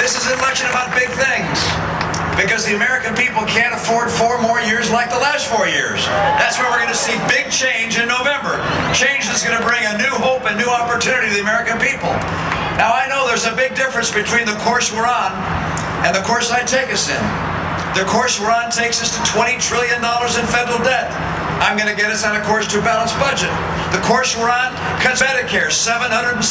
This is an election about big things, because the American people can't afford 4 more years like the last 4 years. That's where we're going to see big change in November. Change that's going to bring a new hope and new opportunity to the American people. Now, I know there's a big difference between the course we're on and the course I take us in. The course we're on takes us to $20 trillion in federal debt. I'm going to get us on a course to a balanced budget. The course we're on cuts Medicare, $716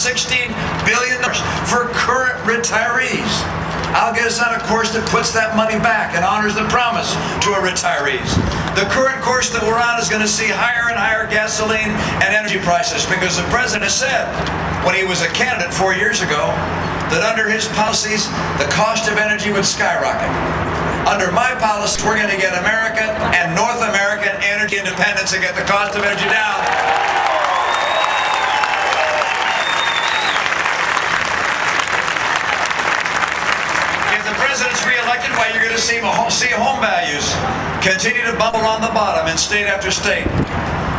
billion for current retirees. I'll get us on a course that puts that money back and honors the promise to our retirees. The current course that we're on is going to see higher and higher gasoline and energy prices, because the president said when he was a candidate 4 years ago that under his policies the cost of energy would skyrocket. Under my policy, we're going to get America and North American energy independence and get the cost of energy down. If the president's reelected, why, you're going to see home values continue to bubble on the bottom in state after state.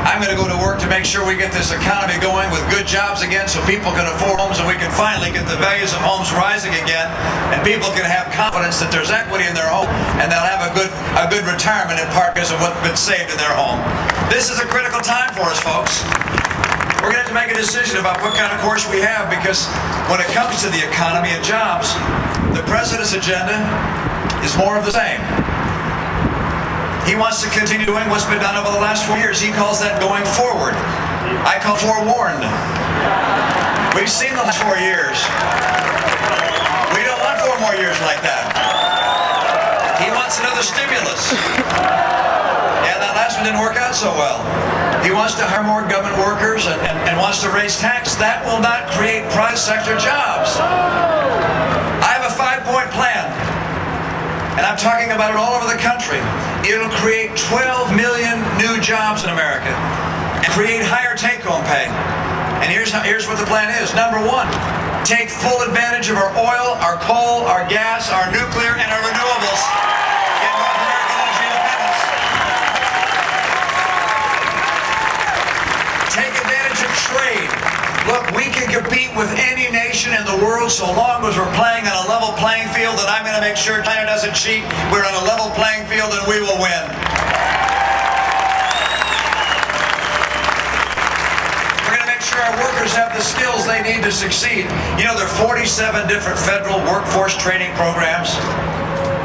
I'm going to go to work to make sure we get this economy going with good jobs again, so people can afford homes and we can finally get the values of homes rising again, and people can have confidence that there's equity in their home and they'll have a good retirement in part because of what's been saved in their home. This is a critical time for us, folks. We're going to have to make a decision about what kind of course we have, because when it comes to the economy and jobs, the president's agenda is more of the same. He wants to continue doing what's been done over the last 4 years. He calls that going forward. I call forewarned. We've seen the last 4 years. We don't want 4 more years like that. He wants another stimulus. Yeah, that last one didn't work out so well. He wants to hire more government workers and wants to raise taxes. That will not create private sector jobs. I have a 5-point plan, and I'm talking about it all over the country. It'll create 12 million new jobs in America and create higher take-home pay. And here's what the plan is. Number 1, take full advantage of our oil, our coal, our gas, our nuclear, and our renewables. Get North American energy independence. Take advantage of trade. Look, we can compete with any nation in the world so long as we're playing on a level playing field, and I'm going to make sure China doesn't cheat. We're on a level playing field and we will win. We're going to make sure our workers have the skills they need to succeed. You know, there are 47 different federal workforce training programs.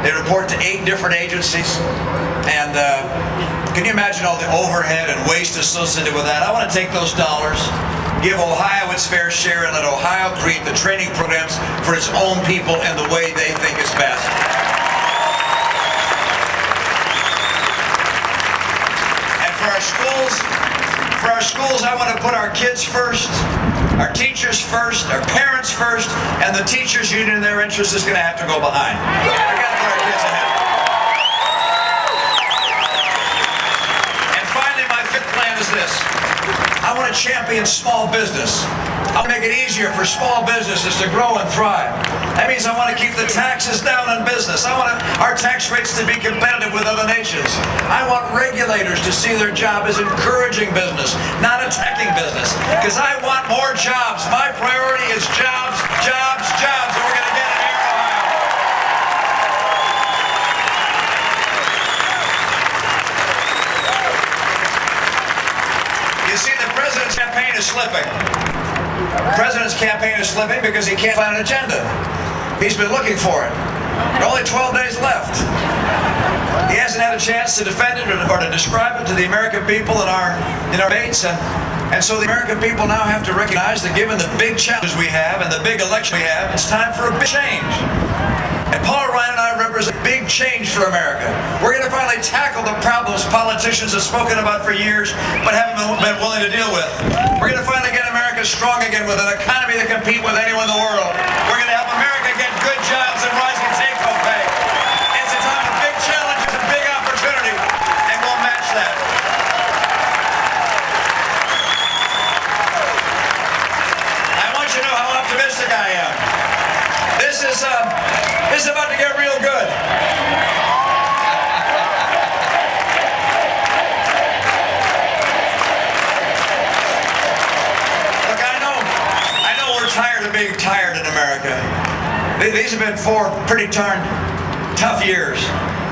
They report to 8 different agencies. And can you imagine all the overhead and waste associated with that? I want to take those dollars, give Ohio its fair share, and let Ohio create the training programs for its own people in the way they think is best. And for our schools, I want to put our kids first, our teachers first, our parents first, and the teachers' union in their interest is going to have to go behind. We got to put our kids ahead. And finally, my 5th plan is this. I want to champion small business. I want to make it easier for small businesses to grow and thrive. That means I want to keep the taxes down on business. I want our tax rates to be competitive with other nations. I want regulators to see their job as encouraging business, not attacking business. Because I want more jobs. My priority is jobs, jobs, jobs. And we're going to get it here in Ohio. You see, the president's campaign is slipping. The president's campaign is slipping because he can't find an agenda. He's been looking for it. There are only 12 days left. He hasn't had a chance to defend it or to describe it to the American people in our debates. And so the American people now have to recognize that given the big challenges we have and the big election we have, it's time for a big change. And Paul Ryan and I represent big change for America. We're going to finally tackle the problems politicians have spoken about for years but haven't been willing to deal with. We're going to finally get America strong again with an economy that can compete with anyone in the world. We're going to help America get good jobs and rising take-home pay. It's a time of big challenges and big opportunity, and we'll match that. I want you to know how optimistic I am. This is about to get real good. Look, I know we're tired of being tired in America. These have been 4 pretty darn tough years.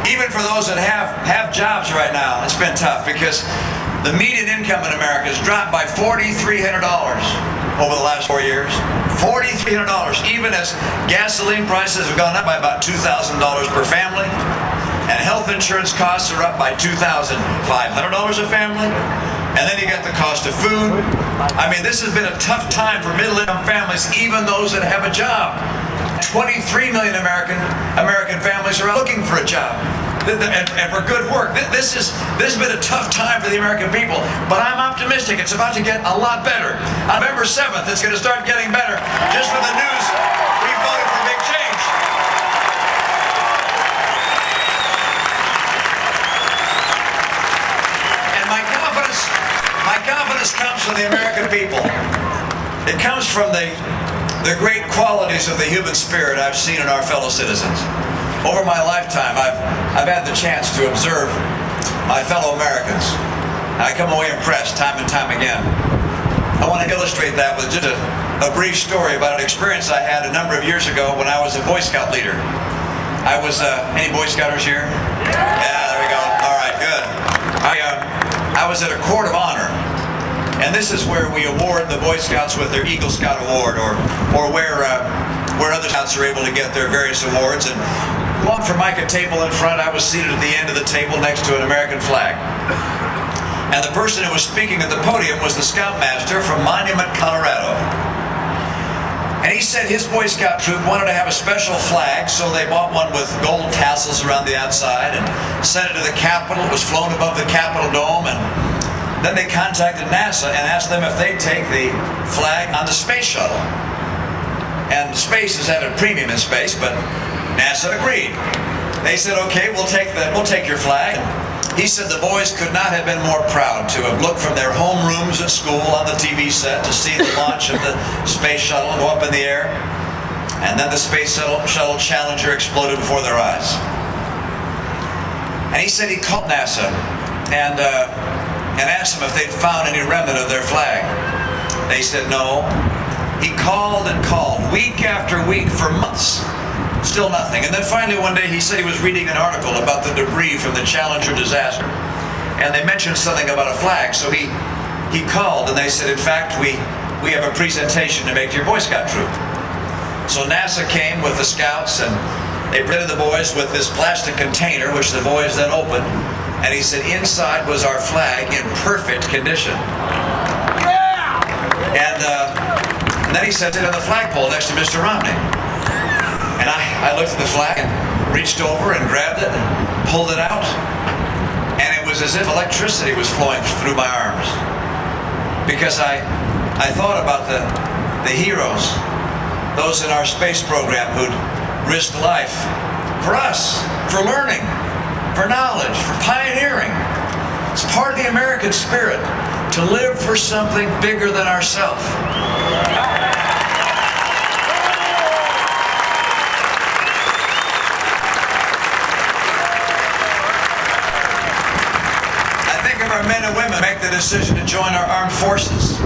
Even for those that have jobs right now, it's been tough because the median income in America has dropped by $4,300 over the last 4 years. $4,300, even as gasoline prices have gone up by about $2,000 per family, and health insurance costs are up by $2,500 a family, and then you got the cost of food. I mean, this has been a tough time for middle-income families, even those that have a job. 23 million American families are out looking for a job and for good work. This has been a tough time for the American people, but I'm optimistic. It's about to get a lot better. On November 7th, it's going to start getting better. Just with the news, we voted for big change. And my confidence comes from the American people. It comes from the great qualities of the human spirit I've seen in our fellow citizens. Over my lifetime, I've had the chance to observe my fellow Americans. I come away impressed time and time again. I want to illustrate that with just a brief story about an experience I had a number of years ago when I was a Boy Scout leader. I was, any Boy Scouters here? Yeah, there we go. All right, good. I was at a court of honor. And this is where we award the Boy Scouts with their Eagle Scout Award, or where other Scouts are able to get their various awards. And along from Mike, a table in front, I was seated at the end of the table next to an American flag. And the person who was speaking at the podium was the Scoutmaster from Monument, Colorado. And he said his Boy Scout troop wanted to have a special flag, so they bought one with gold tassels around the outside and sent it to the Capitol. It was flown above the Capitol Dome, and then they contacted NASA and asked them if they'd take the flag on the space shuttle. And space is at a premium in space, but NASA agreed. They said, okay, we'll take your flag. He said the boys could not have been more proud to have looked from their home rooms at school on the TV set to see the launch of the space shuttle go up in the air. And then the space shuttle Challenger exploded before their eyes. And he said he called NASA and asked them if they'd found any remnant of their flag. They said no. He called and called, week after week for months. Still nothing. And then finally one day he said he was reading an article about the debris from the Challenger disaster. And they mentioned something about a flag. So he called and they said, in fact, we have a presentation to make to your Boy Scout troop. So NASA came with the Scouts and they presented the boys with this plastic container, which the boys then opened. And he said inside was our flag in perfect condition. Yeah! And then he said it on the flagpole next to Mr. Romney. And I looked at the flag and reached over and grabbed it and pulled it out. And it was as if electricity was flowing through my arms. Because I thought about the heroes, those in our space program who'd risked life for us, for learning, for knowledge, for pioneering. It's part of the American spirit to live for something bigger than ourselves. I think of our men and women make the decision to join our armed forces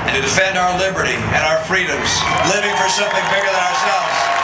and to defend our liberty and our freedoms, living for something bigger than ourselves.